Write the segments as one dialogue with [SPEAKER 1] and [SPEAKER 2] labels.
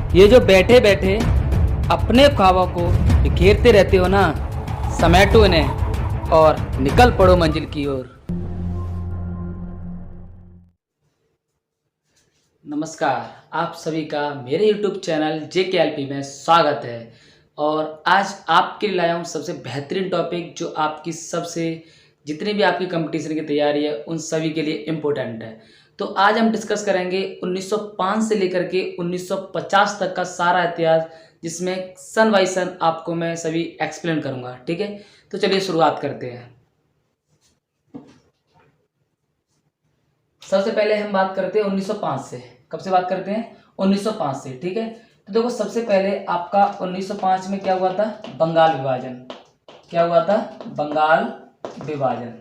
[SPEAKER 1] ये जो बैठे बैठे अपने ख्वाबों को बिखेरते रहते हो ना, समेटो इन्हें और निकल पड़ो मंजिल की ओर। नमस्कार, आप सभी का मेरे YouTube चैनल JKLP में स्वागत है। और आज आपके लिए लाया हूँ सबसे बेहतरीन टॉपिक, जो आपकी सबसे जितनी भी आपकी कंपटीशन की तैयारी है उन सभी के लिए इम्पोर्टेंट है। तो आज हम डिस्कस करेंगे 1905 से लेकर के 1950 तक का सारा इतिहास, जिसमें सन बाई सन आपको मैं सभी एक्सप्लेन करूंगा। ठीक है, तो चलिए शुरुआत करते हैं। सबसे पहले हम बात करते हैं 1905 से। कब से बात करते हैं? 1905 से। ठीक है, तो देखो सबसे पहले आपका 1905 में क्या हुआ था? बंगाल विभाजन। क्या हुआ था? बंगाल विभाजन।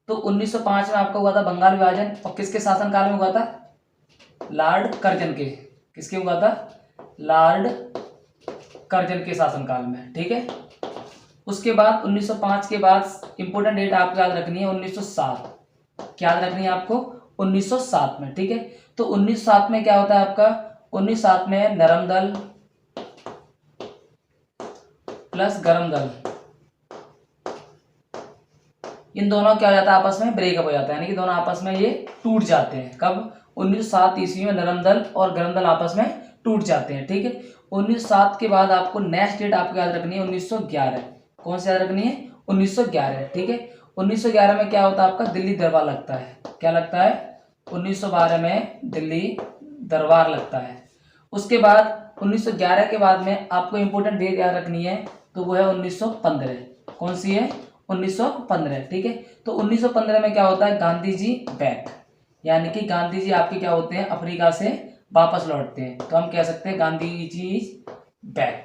[SPEAKER 1] तो 1905 में आपका हुआ था बंगाल विभाजन, और किसके शासनकाल में हुआ था? लॉर्ड कर्जन के। किसके हुआ था? लॉर्ड कर्जन के शासनकाल में। ठीक है, उसके बाद 1905 के बाद इंपोर्टेंट डेट आपको याद रखनी है 1907। क्या याद रखनी है आपको? 1907 में। ठीक है, तो 1907 में क्या होता है आपका? 1907 में नरम दल प्लस गरम दल, इन दोनों क्या हो जाता है? आपस में ब्रेकअप हो जाता है, यानी कि दोनों आपस में ये टूट जाते हैं। कब? 1907 ईस्वी में नरम दल और गरम दल आपस में टूट जाते हैं। ठीक है, 1907 के बाद आपको नेक्स्ट डेट आपको याद रखनी है 1911। कौन सी याद रखनी है? 1911। ठीक है, 1911 में क्या होता है आपका? दिल्ली दरबार लगता है। क्या लगता है? 1912 में दिल्ली दरबार लगता है। उसके बाद 1911 के बाद में आपको इंपोर्टेंट डेट याद रखनी है, तो वो है 1915। कौन सी है? 1915। ठीक है, तो 1915 में क्या होता है? गांधी जी बैक, यानी कि गांधी जी आपके क्या होते हैं? अफ्रीका से वापस लौटते हैं, तो हम कह सकते हैं गांधी जी इज बैक।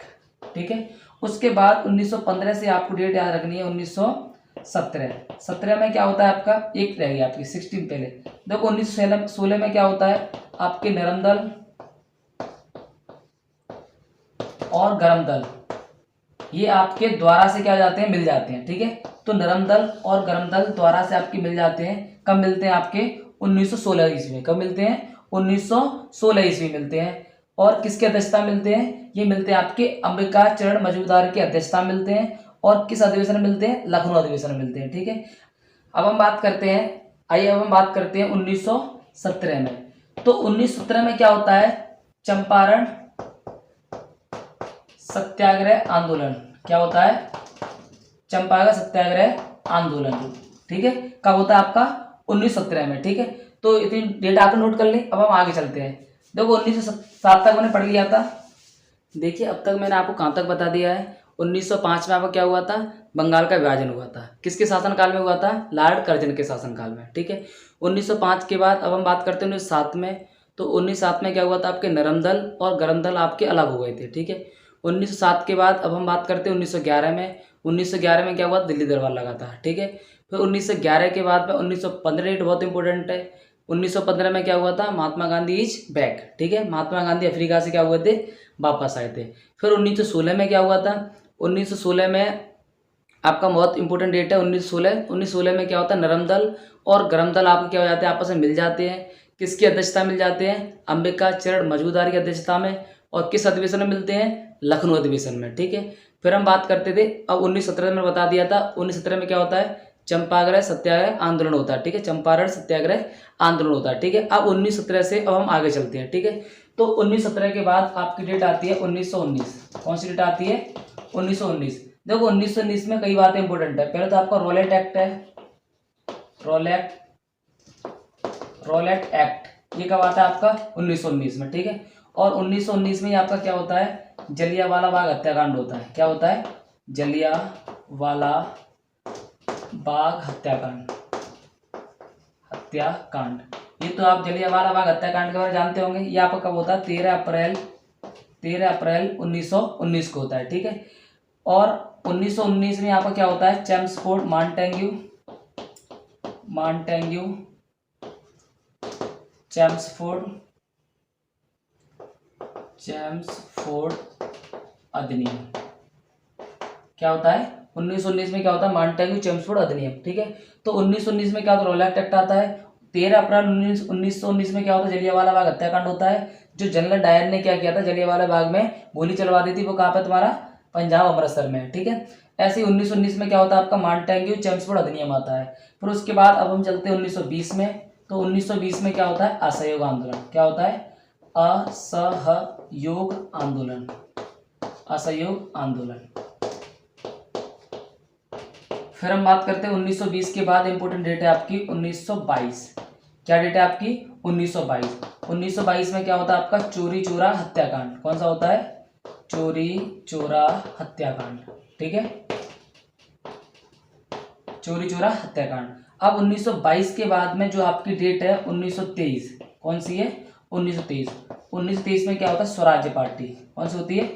[SPEAKER 1] ठीक है, उसके बाद 1915 से आपको डेट याद रखनी है 1917 में क्या होता है आपका? एक रह गया आपकी 16 पहले। देखो 1916 में क्या होता है? आपके नरम दल और गरम दल ये आपके द्वारा से क्या हो जाते हैं? मिल जाते हैं। ठीक है, तो नरम दल और गरम दल द्वारा से आपके मिल जाते हैं। कब मिलते हैं? आपके 1916 ईस्वी में। कब मिलते हैं? 1916 ईस्वी मिलते हैं। और किसकी अध्यक्षता मिलते हैं? ये मिलते हैं आपके अंबिका चरण मजूमदार की अध्यक्षता मिलते हैं। और किस अधिवेशन में मिलते हैं? लखनऊ अधिवेशन में मिलते हैं। ठीक है, अब हम बात करते हैं, आइए अब हम बात करते हैं 1917 में। तो 1917 में क्या होता है? चंपारण सत्याग्रह आंदोलन। क्या होता है? चंपारण सत्याग्रह आंदोलन। ठीक है, कब होता है आपका? 1917 में। ठीक है, तो इतनी डेट आपने नोट कर ली। अब हम आगे चलते हैं। देखो 1907 तक मैंने पढ़ लिया था। देखिए अब तक मैंने आपको कहाँ तक बता दिया है। 1905 में आपका क्या हुआ था? बंगाल का विभाजन हुआ था। किसके शासनकाल में हुआ था? लॉर्ड कर्जन के शासनकाल में। ठीक है, 1905 के बाद अब हम बात करते हैं 1907 में। तो 1907 में क्या हुआ था? आपके नरम दल और गरम दल आपके अलग हो गए थे। ठीक है, 1907 के बाद अब हम बात करते हैं 1911 में। 1911 में क्या हुआ? दिल्ली दरबार लगा था। ठीक है, फिर 1911 के बाद में 1915 डेट बहुत इंपॉर्टेंट है। 1915 में क्या हुआ था? Mahatma Gandhi is back. ठीक है, महात्मा गांधी अफ्रीका से क्या हुए थे? वापस आए थे। फिर 1916 में क्या हुआ था? 1916 में आपका बहुत इंपॉर्टेंट डेट है 1916 में क्या होता है? नरम दल और गरम दल आपके क्या हो जाते हैं? आपस में मिल जाते हैं। किसकी अध्यक्षता मिल जाते हैं? अंबिका चरण मजूमदार की अध्यक्षता में। और किस अधिवेशन में मिलते हैं? लखनऊ अधिवेशन में। ठीक है, फिर हम बात करते थे, अब 1917 में बता दिया था। 1917 में क्या होता है? चंपाग्रह सत्याग्रह आंदोलन होता है। ठीक है, चंपारण सत्याग्रह आंदोलन होता है। ठीक है, अब 1917 से अब हम आगे चलते हैं। ठीक है, तो 1917 के बाद आपकी डेट आती है 1919। कौन सी डेट आती है? 1919। देखो 1919 में कई बातें इंपॉर्टेंट है। पहले तो आपका रोलेट एक्ट है। रोलेट एक्ट ये कब आता है आपका? 1919 में। ठीक है, और 1919 में ही आपका क्या होता है? जलियांवाला बाग हत्याकांड होता है। क्या होता है? जलियांवाला बाग हत्याकांड। ये तो आप जलियांवाला बाग हत्याकांड के बारे में जानते होंगे। ये आपका कब होता है? 13 अप्रैल 1919 को होता है। ठीक है, और 1919 में आपका क्या होता है? चेम्सफोर्ड चेम्सफोर्ड अधिनियम। क्या होता है? 1919 में क्या होता है? मॉन्टेग्यू चेम्सफोर्ड अधिनियम। ठीक है, तो 1919 में क्या होता है? रोलेट एक्ट आता है। 13 अप्रैल 1919 में क्या होता है, जलियांवाला बाग हत्याकांड होता है। जो जनरल डायर ने क्या किया था, जलियांवाला बाग में गोली चलवा दी थी, वो कहाँ पे तुम्हारा पंजाब अमृतसर में, ठीक है। ऐसे ही 1919 में क्या होता है आपका, मॉन्टेग्यू चेम्सफोर्ड अधिनियम आता है। फिर उसके बाद अब हम चलते हैं 1920 में। तो 1920 में क्या होता है, असहयोग आंदोलन। क्या होता है, असहयोग आंदोलन, असहयोग आंदोलन। फिर हम बात करते हैं 1920 के बाद इंपोर्टेंट डेट है आपकी 1922। क्या डेट है आपकी, 1922। 1922 में क्या होता है आपका, चोरी चोरा हत्याकांड। कौन सा होता है, चोरी चोरा हत्याकांड, ठीक है, चोरी चोरा हत्याकांड। अब 1922 के बाद में जो आपकी डेट है 1923, कौन सी है, 1923। 1923 में क्या होता है, स्वराज्य पार्टी। कौन सी होती है,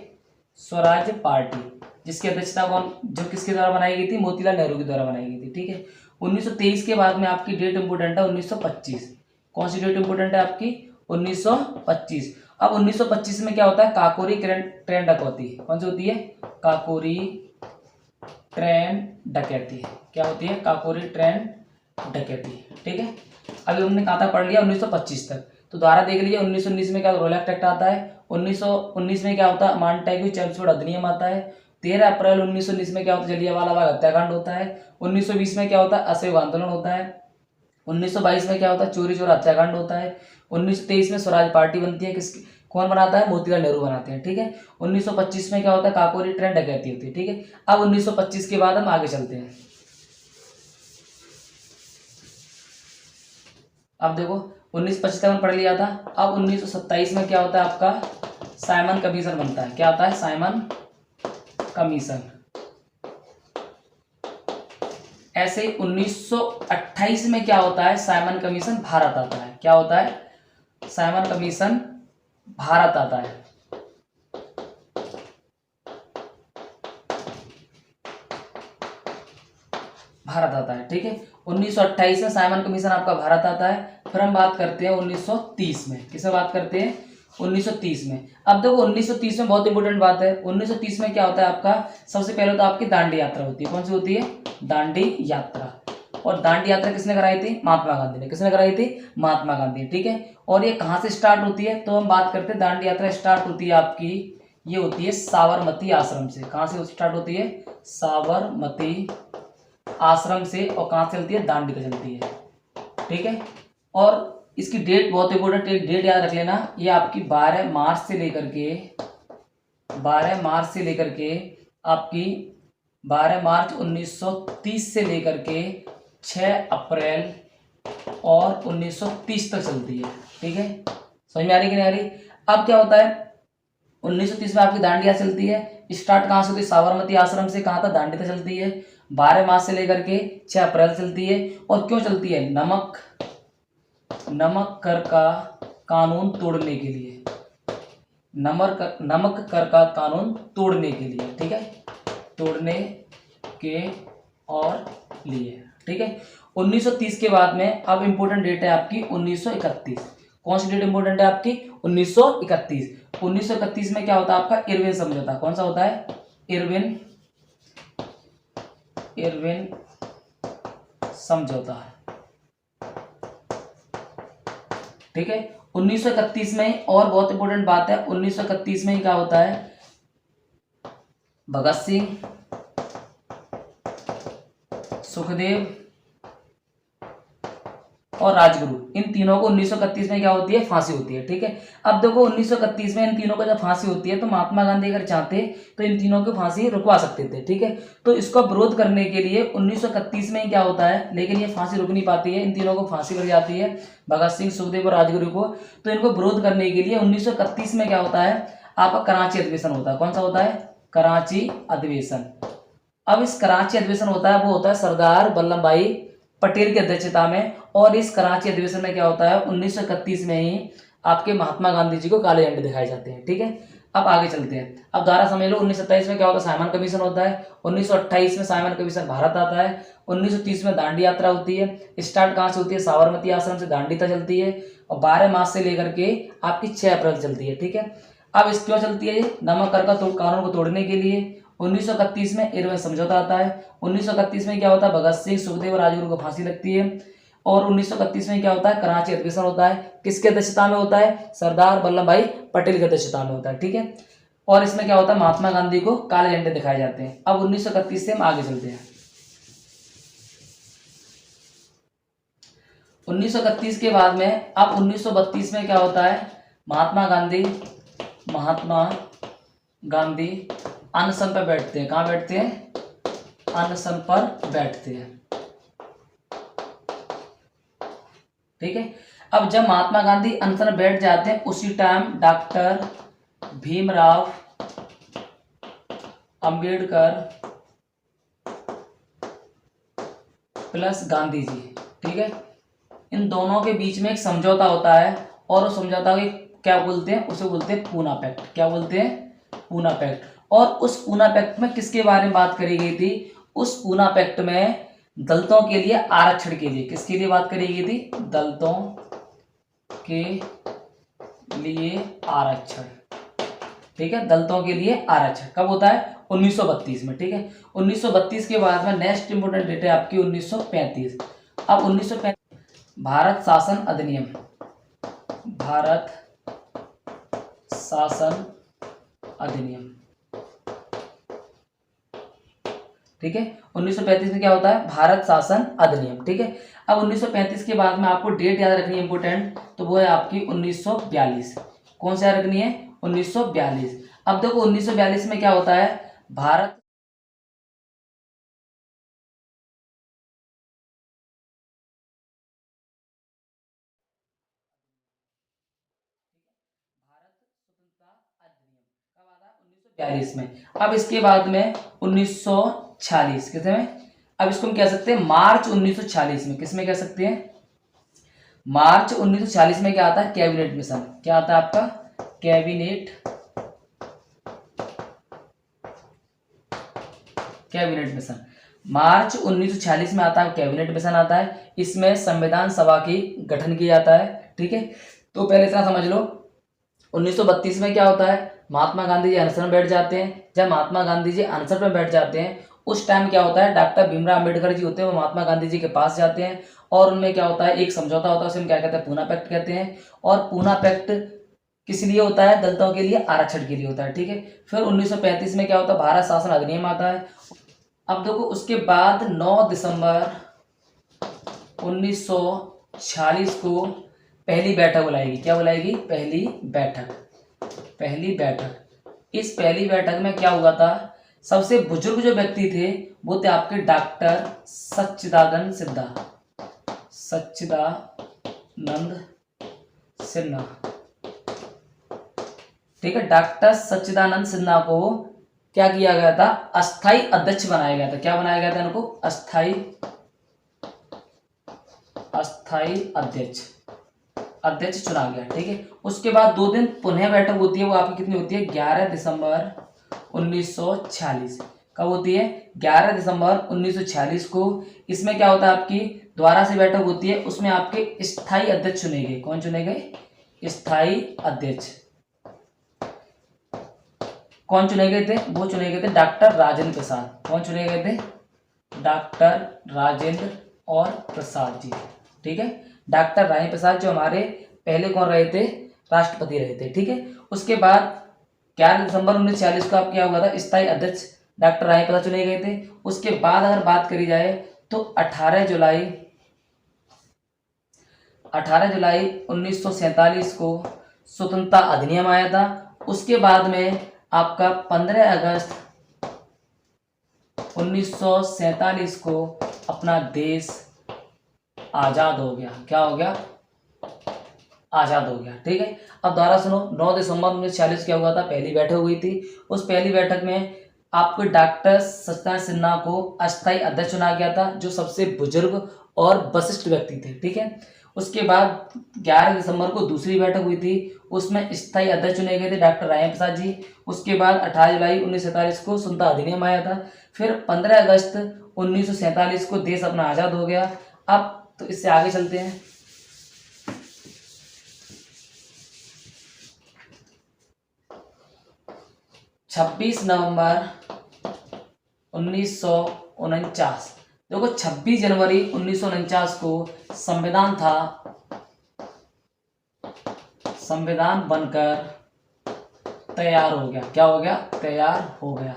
[SPEAKER 1] स्वराज्य पार्टी, जिसकी अध्यक्षता कौन, जो किसके द्वारा बनाई गई थी, मोतीलाल नेहरू के द्वारा बनाई गई थी, ठीक है। 1923 के बाद में आपकी डेट इंपोर्टेंट है 1925। कौन सी डेट इंपोर्टेंट है आपकी, 1925। अब 1925 में क्या होता है, काकोरी ट्रेन डकैती। कौन सी होती है, काकोरी ट्रेन डकैती। क्या होती है, काकोरी ट्रेन डकैती, ठीक है। अभी हमने कहाँ तक पढ़ लिया, 1925 तक। तो दोबारा देख लीजिए, 1919 में क्या रोल एक्ट एक्ट आता है, 1919 में क्या होता है, मॉन्टेग्यू चेम्सफोर्ड अधिनियम आता है। 13 अप्रैल 1919 में क्या होता है, जलियांवाला बाग हत्याकांड होता है। 1920 में क्या होता है, असहयोग आंदोलन होता है। 1922 में क्या होता है, चोरी चोरा हत्याकांड होता है। 1923 में स्वराज पार्टी बनती है, किस कौन बनाता है, मोतीलाल नेहरू बनाते हैं, ठीक है। 1925 में क्या होता है, काकोरी ट्रेन डकैती होती है, ठीक है। अब 1925 के बाद हम आगे चलते हैं। अब देखो 1925 तक पढ़ लिया था। अब 1927 में क्या होता है आपका, साइमन कमीशन बनता है। क्या आता है, साइमन कमीशन। ऐसे ही 1928 में क्या होता है, साइमन कमीशन भारत आता है। क्या होता है, साइमन कमीशन भारत आता है। भारत आता है, ठीक है। 1928 में साइमन कमीशन आपका भारत आता है। फिर हम बात करते हैं 1930 में। किसे बात करते हैं, 1930 में। अब देखो 1930 में बहुत इंपॉर्टेंट बात है। 1930 में क्या होता है आपका, सबसे पहले तो आपकी दांडी यात्रा होती है। कौन सी होती है, दांडी यात्रा। और दांडी यात्रा किसने कराई थी, महात्मा गांधी ने। किसने कराई थी, महात्मा गांधी, ठीक है। और ये कहाँ से स्टार्ट होती है, तो हम बात करते हैं दांडी यात्रा स्टार्ट होती है आपकी, ये होती है साबरमती आश्रम से। कहाँ से स्टार्ट होती है, साबरमती आश्रम से। और कहाँ से चलती है, दांडी तक चलती है, ठीक है। और इसकी डेट बहुत इंपॉर्टेंट, एक डेट याद रख लेना, ये आपकी 12 मार्च से लेकर के 12 मार्च से लेकर के आपकी 12 मार्च 1930 से लेकर के 6 अप्रैल और 1930 तक चलती है, ठीक है। समझ में आ रही कि नहीं आ रही। अब क्या होता है, 1930 में आपकी दांडी यात्रा चलती है। स्टार्ट कहाँ से होती है, साबरमती आश्रम से। कहाँ तक, दांडी तक चलती है। 12 मार्च से लेकर के 6 अप्रैल चलती है। और क्यों चलती है, नमक कर का कानून तोड़ने के लिए। नमक कर का कानून तोड़ने के लिए, ठीक है, तोड़ने के और लिए, ठीक है। 1930 के बाद में अब इंपॉर्टेंट डेट है आपकी 1931। कौन सी डेट इंपॉर्टेंट है आपकी, 1931। 1931 में क्या होता है आपका, इरविन समझौता। कौन सा होता है, इरविन समझौता, ठीक है। 1931 में और बहुत इंपॉर्टेंट बात है, 1931 में क्या होता है, भगत सिंह, सुखदेव और राजगुरु, इन तीनों को 1931 में क्या होती है, फांसी होती है, ठीक है। अब देखो 1931 में इन तीनों को जब फांसी होती है तो महात्मा गांधी अगर चाहते तो इन तीनों की फांसी रुकवा सकते थे, ठीक है। तो इसका विरोध करने के लिए 1931 में क्या होता है, लेकिन ये फांसी रुक नहीं पाती है, इन तीनों को फांसी लग जाती है, भगत सिंह, सुखदेव और राजगुरु को। तो इनको विरोध करने के लिए 1931 में क्या होता है, आपका कराची अधिवेशन होता है। कौन सा होता है, कराची अधिवेशन। अब इस कराची अधिवेशन होता है, वो होता है सरदार वल्लभ भाई पटेल की अध्यक्षता में। और इस कराची अधिवेशन में क्या होता है, 1931 में ही आपके महात्मा गांधी जी को काले झंडे दिखाए जाते हैं, ठीक है। अब आगे चलते हैं। अब दोबारा समझ लो, 1927 में क्या होता है, साइमन कमीशन होता है। 1928 में साइमन कमीशन भारत आता है। 1930 में दांडी यात्रा होती है। स्टार्ट कहाँ से होती है, साबरमती आश्रम से दांडी तक चलती है। और 12 मार्च से लेकर के आपकी 6 अप्रैल चलती है, ठीक है। अब इस क्यों चलती है, नमक कर का कानून को तोड़ने के लिए। 1931 में इरविन समझौता आता है। 1931 में क्या होता है, भगत सिंह, सुखदेव और राजगुरु को फांसी लगती है। और 1931 में क्या होता है, कराची अधिवेशन होता है। किसके अध्यक्षता में होता है, सरदार वल्लभ भाई पटेल की अध्यक्षता में होता है, ठीक है। और इसमें क्या होता है, महात्मा गांधी को काले झंडे दिखाए जाते हैं। अब 1931 से हम आगे चलते हैं। 1931 के बाद में अब 1932 में क्या होता है, महात्मा गांधी अनशन पर बैठते हैं। कहाँ बैठते हैं, अनशन पर बैठते हैं, ठीक है। अब जब महात्मा गांधी अनशन पर बैठ जाते हैं, उसी time doctor Bhimrao Ambedkar plus Gandhi ji, ठीक है, इन दोनों के बीच में एक समझौता होता है। और उस समझौता को क्या बोलते हैं, उसे बोलते हैं पूना पैक्ट। क्या बोलते हैं, पूना पैक्ट। और उस पूना पैक्ट में किसके बारे में बात करी गई थी, उस पूना पैक्ट में दलितों के लिए आरक्षण के लिए, किसके लिए बात करी गई थी, दलितों के लिए आरक्षण, ठीक है, दलितों के लिए आरक्षण। कब होता है, 1932 में, ठीक है। 1932 के बाद में नेक्स्ट इंपोर्टेंट डेट है आपकी 1935। अब 1935 भारत शासन अधिनियम, भारत शासन अधिनियम, ठीक है। 1935 में क्या होता है, भारत शासन अधिनियम, ठीक है। अब 1935 के बाद में आपको डेट याद रखनी है इंपोर्टेंट, तो वो है आपकी 1942। कौन सा रखनी है, 1942। अब देखो 1942 में क्या होता है, भारत स्वतंत्रता अधिनियम कब आता है, 1942 में। अब इसके बाद में 1946 किस में, अब इसको हम कह सकते हैं मार्च 1946 में, किस में कह सकते हैं, मार्च 1946 में क्या आता है, कैबिनेट मिशन। क्या आता है आपका, कैबिनेट मिशन। मार्च 1946 में आता है कैबिनेट मिशन आता है। इसमें संविधान सभा की गठन किया जाता है, ठीक है। तो पहले इतना समझ लो, 1932 में क्या होता है, महात्मा गांधी जी अनशन बैठ जाते हैं। जब महात्मा गांधी जी अनशन पर बैठ जाते हैं, उस टाइम क्या होता है, डॉक्टर भीमराव अंबेडकर जी होते हैं, वो महात्मा गांधी जी के पास जाते हैं। और उनमें क्या होता है, एक समझौता होता है, उसे हम क्या कहते हैं, पूना पैक्ट कहते हैं। और पूना पैक्ट किस लिए होता है, दलितों के लिए आरक्षण के लिए होता है, ठीक है। फिर 1935 में क्या होता है, भारत शासन अधिनियम आता है। अब देखो उसके बाद 9 दिसंबर 1946 को पहली बैठक बुलाएगी। क्या बुलाएगी, पहली बैठक। इस पहली बैठक में क्या हुआ था, सबसे बुजुर्ग जो व्यक्ति थे वो थे आपके डॉक्टर सच्चिदानंद सिन्हा, ठीक है। डॉक्टर सच्चिदानंद सिन्हा को क्या किया गया था, अस्थाई अध्यक्ष बनाया गया था। क्या बनाया गया था इनको, अस्थाई अध्यक्ष चुना गया, ठीक है। उसके बाद 2 दिन पुनः बैठक होती है, वो आपकी कितनी होती है, 11 दिसंबर 1946। कब होती है, 11 दिसंबर 1946 को। इसमें क्या होता है, आपकी दोबारा से बैठक होती है, उसमें आपके स्थायी अध्यक्ष चुने गए। कौन चुने गए, स्थायी अध्यक्ष। कौन चुने गए थे, वो चुने गए थे डॉक्टर राजेंद्र प्रसाद। कौन चुने गए थे, डॉक्टर राजेंद्र और प्रसाद जी, ठीक है। डॉक्टर राजेंद्र प्रसाद जो हमारे पहले कौन रहे थे, राष्ट्रपति रहे थे, ठीक है। उसके बाद 11 दिसंबर 1946 को आप क्या हुआ था, स्थायी अध्यक्ष डॉक्टर राजेंद्र प्रसाद चुने गए थे। उसके बाद अगर बात करी जाए तो 18 जुलाई 1947 को स्वतंत्रता अधिनियम आया था। उसके बाद में आपका 15 अगस्त 1947 को अपना देश आजाद हो गया। क्या हो गया, आजाद हो गया, ठीक है। अब दोबारा सुनो, 9 दिसंबर 1946 क्या हुआ था, पहली बैठक हुई थी। उस पहली बैठक में आपको डॉक्टर सच्चिदानंद सिन्हा को अस्थायी अध्यक्ष चुना गया था, जो सबसे बुजुर्ग और वरिष्ठ व्यक्ति थे, ठीक है। उसके बाद 11 दिसंबर को दूसरी बैठक हुई थी, उसमें स्थायी अध्यक्ष चुने गए थे डॉक्टर राजेंद्र प्रसाद जी। उसके बाद 18 जुलाई 1947 को स्वतंत्रता अधिनियम आया था। फिर 15 अगस्त 1947 को देश अपना आज़ाद हो गया। अब तो इससे आगे चलते हैं। छब्बीस नवंबर 1949, देखो 26 जनवरी 1949 को संविधान था, संविधान बनकर तैयार हो गया। क्या हो गया? तैयार हो गया।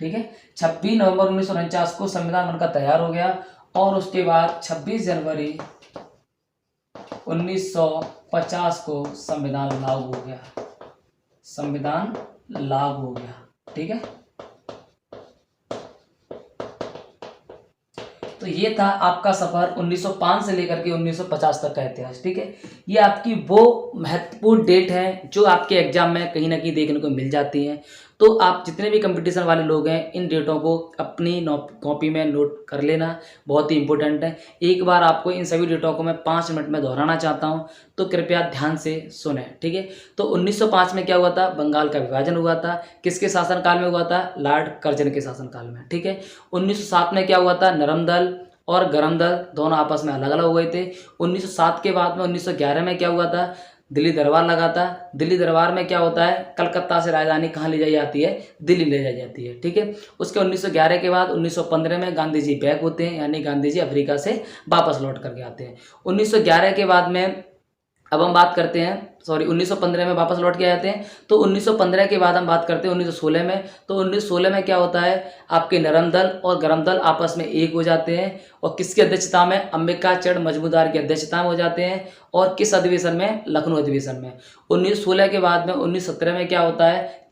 [SPEAKER 1] ठीक है, 26 नवंबर 1949 को संविधान बनकर तैयार हो गया और उसके बाद 26 जनवरी 1950 को संविधान लागू हो गया। संविधान लागू हो गया। ठीक है, तो ये था आपका सफर 1905 से लेकर के 1950 तक का इतिहास। ठीक है, ये आपकी वो महत्वपूर्ण डेट है जो आपके एग्जाम में कहीं ना कहीं देखने को मिल जाती हैं। तो आप जितने भी कंपटीशन वाले लोग हैं इन डेटों को अपनी कॉपी में नोट कर लेना, बहुत ही इंपॉर्टेंट है। एक बार आपको इन सभी डेटों को मैं 5 मिनट में दोहराना चाहता हूँ, तो कृपया ध्यान से सुने। ठीक है, तो 1905 में क्या हुआ था? बंगाल का विभाजन हुआ था। किसके शासनकाल में हुआ था? लॉर्ड कर्जन के शासनकाल में। ठीक है, 1907 में क्या हुआ था? नरम दल और गरम दल दोनों आपस में अलग अलग हो गए थे। 1907 के बाद में 1911 में क्या हुआ था? दिल्ली दरबार लगा था। दिल्ली दरबार में क्या होता है? कलकत्ता से राजधानी कहाँ ले जाई जाती है? दिल्ली ले जाई जाती है। ठीक है, उसके 1911 के बाद 1915 में गांधी जी बैक होते हैं, यानी गांधी जी अफ्रीका से वापस लौट करके आते हैं। 1911 के बाद में अब हम बात करते हैं, 1915 में वापस लौट के आते हैं। तो 1915 के बाद हम बात करते हैं 1916 में। तो 1916 में क्या होता है? आपके नरम दल और गरम दल आपस में एक हो जाते हैं और किसकी अध्यक्षता में? अंबिकाचरण मजमूदार की अध्यक्षता में हो जाते हैं। और किस अधिवेशन में? लखनऊ अधिवेशन में। 1916 के बाद में 1917 में क्या होता है?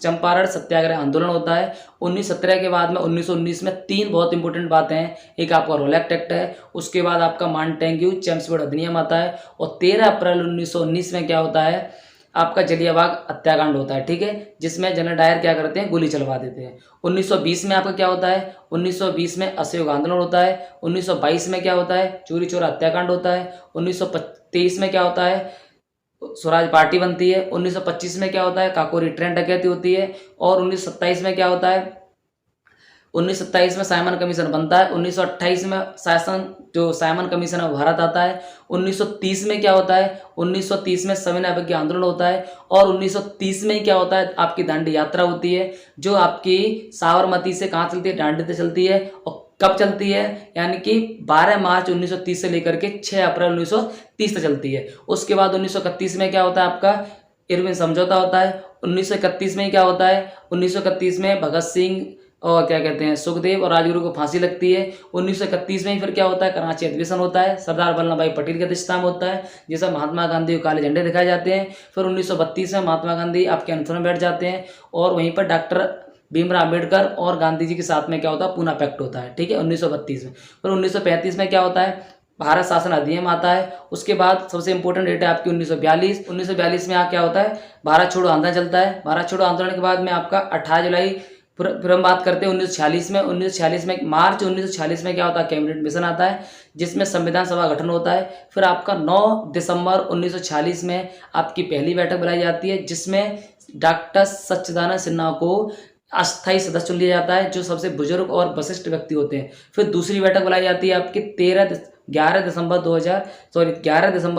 [SPEAKER 1] चंपारण सत्याग्रह आंदोलन होता है। 1917 के बाद में 1919 में 3 बहुत इंपॉर्टेंट बातें हैं। एक आपका रोलैक्ट एक्ट है, उसके बाद आपका मॉन्टेग्यू चेम्सफोर्ड अधिनियम आता है और 13 अप्रैल 1919 में क्या होता है? आपका जलियांवाला हत्याकांड होता है। ठीक है, जिसमें जनरल डायर क्या करते हैं? गोली चलवा देते हैं। 1920 में आपका क्या होता है? 1920 में असहयोग आंदोलन होता है। 1922 में क्या होता है? चोरी चोरा हत्याकांड होता है। 1923 में क्या होता है? स्वराज पार्टी बनती है। 1925 में क्या होता है? काकोरी ट्रेन डकैती होती है। और 1927 में क्या होता है? 1927 में साइमन कमीशन बनता है। 1928 में साइमन कमीशन ऑफ भारत आता है। 1930 में क्या होता है? 1930 में सविनय अवज्ञा आंदोलन होता है। और 1930 में क्या होता है? आपकी दांडी यात्रा होती है, जो आपकी साबरमती से कहाँ चलती है? दांडी से चलती है। और कब चलती है? यानी कि 12 मार्च 1930 से लेकर के 6 अप्रैल 1930 तक चलती है। उसके बाद 1931 में क्या होता है? आपका इरविन समझौता होता है। 1931 में क्या होता है? 1931 में भगत सिंह और क्या कहते हैं, सुखदेव और राजगुरु को फांसी लगती है। 1931 में फिर क्या होता है? कराची अधिवेशन होता है, सरदार वल्लभ भाई पटेल की अध्यक्षता में होता है, जिसमें महात्मा गांधी को काले झंडे दिखाए जाते हैं। फिर 1932 में महात्मा गांधी आपके अनशन में बैठ जाते हैं और वहीं पर डॉक्टर भीमराव अम्बेडकर और गांधी जी के साथ में क्या होता है? पूना पैक्ट होता है। ठीक है, 1932 में। फिर 1935 में क्या होता है? भारत शासन अधिनियम आता है। उसके बाद सबसे इंपॉर्टेंट डेट है आपकी 1942। 1942 में क्या होता है? भारत छोड़ो आंदोलन चलता है। भारत छोड़ो आंदोलन के बाद में आपका 18 जुलाई, फिर हम बात करते हैं 1946 में। 1946 में मार्च 1946 में क्या होता है? कैबिनेट मिशन आता है, जिसमें संविधान सभा गठन होता है। फिर आपका 9 दिसंबर 1946 में आपकी पहली बैठक बुलाई जाती है, जिसमें डॉक्टर सच्चिदानंद सिन्हा को अस्थायी सदस्य चुन लिया जाता है, जो सबसे बुजुर्ग और वरिष्ठ व्यक्ति होते हैं। फिर दूसरी बैठक बुलाई जाती है आपकी 11 दिसंबर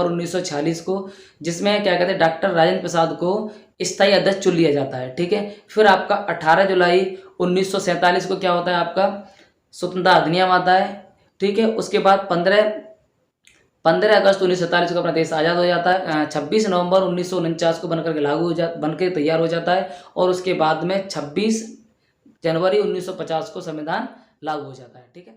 [SPEAKER 1] 1946 को, जिसमें क्या कहते हैं? डॉक्टर राजेंद्र प्रसाद को स्थायी अध्यक्ष चुन लिया जाता है। ठीक है, फिर आपका 18 जुलाई 1947 को क्या होता है? आपका स्वतंत्रता अधिनियम आता है। ठीक है, उसके बाद 15 अगस्त 1947 को अपना देश आज़ाद हो जाता है। 26 नवंबर 1949 को बनकर तैयार हो जाता है और उसके बाद में 26 जनवरी 1950 को संविधान लागू हो जाता है। ठीक है।